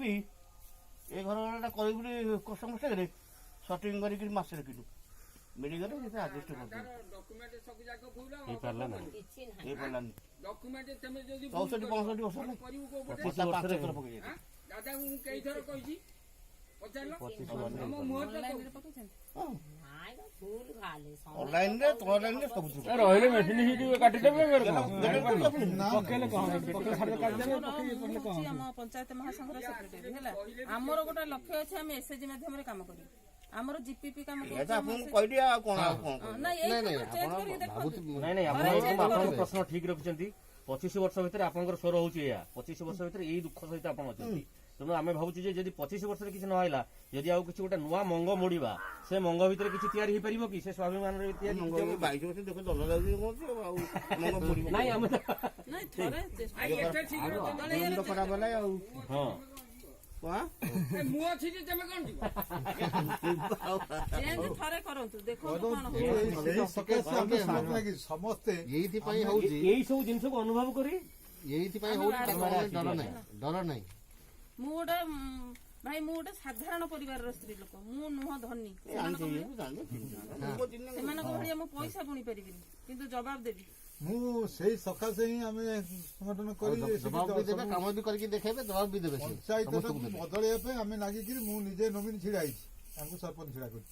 ବି ଏ ଘରଟା କରିବି ବୋଲି କଷ୍ଟମର ସାଙ୍ଗରେ ସଟିଂ କରିକି ମାସରେ କିଲୁ ମିଳିଗଲେ ସେ ଆଡଜଷ୍ଟ କରିଦେବୁ ହେଇପାରିଲାନି 64 65 ବର୍ଷ ଅନଲାଇନରେ ସବୁ ରହିଲେ ମେସିନ୍ କାଟିଦେବେ ଆମ ପଞ୍ଚାୟତ ମହାସଂଘର ସେକ୍ରେଟାରୀ ହେଲା। ଆମର ଗୋଟେ ଲକ୍ଷ୍ୟ ଅଛି ଆମେ ଏସଏଚଜି ମାଧ୍ୟମରେ କାମ କରିବୁ। ଆମର ଜିପିପି କାମ କହିଲି ଆଉ କଣ ଆପଣଙ୍କ ପ୍ରଶ୍ନ ଠିକ ରଖିଛନ୍ତି। 25 ବର୍ଷ ଭିତରେ ଆପଣଙ୍କର ସ୍ୱର ହଉଛି ଏହା 25 ବର୍ଷ ଭିତରେ ଏଇ ଦୁଃଖ ସହିତ ଆପଣ ଅଛନ୍ତି। ତେଣୁ ଆମେ ଭାବୁଛୁ ଯେ ଯଦି 25 ବର୍ଷରେ କିଛି ନହେଲା ଯଦି ଆଉ କିଛି ଗୋଟେ ନୂଆ ମଙ୍ଗ ମୋଡ଼ିବା ସେ ମଙ୍ଗ ଭିତରେ କିଛି ତିଆରି ହେଇପାରିବ କି ସେ ସ୍ୱାଭିମାନରେ ତିଆରି 22 ବର୍ଷ ଦେଖ ଦଲ ଯାଉଛି ଆଉ ମଙ୍ଗ ମୋଡ଼ିବ ନାଇଁ ଆମେ ଖରାପ ହେଲା ଆଉ ହଁ ମୁଁ ଅଛି ଯେ ତମେ କଣ ଯିବ ଥରେ କରନ୍ତୁ ଦେଖନ୍ତୁ ସମସ୍ତେ ଏଇଥିପାଇଁ ହଉଛି ଏଇ ସବୁ ଜିନିଷକୁ ଅନୁଭବ କରି ଏଇଥିପାଇଁ ହଉଛି ଡର ନାହିଁ। ମୁଁ ଗୋଟେ ଭାଇ ମୁଁ ଗୋଟେ ସାଧାରଣ ପରିବାରର ସ୍ତ୍ରୀ ଲୋକ ମୁଁ ନୁହଁ ଧନୀ ସେମାନଙ୍କ ଭଳିଆ ମୁଁ ପଇସା ବୁଣି ପାରିବିନି କିନ୍ତୁ ଜବାବ ଦେବି। ମୁଁ ସେଇ ସକାଶେ ହିଁ ଆମେ ସଂଗଠନ କରି ଜବାବ ବି ଦେବେ କାମ ବି କରିକି ଦେଖେଇବେ ଜବାବ ବି ଦେବେ ପଞ୍ଚାୟତ ବଦଳେଇବା ପାଇଁ ଆମେ ଲାଗିକିରି ମୁଁ ନିଜେ ନବୀନ ଛିଡା ହେଇଛି ତାଙ୍କୁ ସରପଞ୍ଚ ଛିଡା କରିଛି।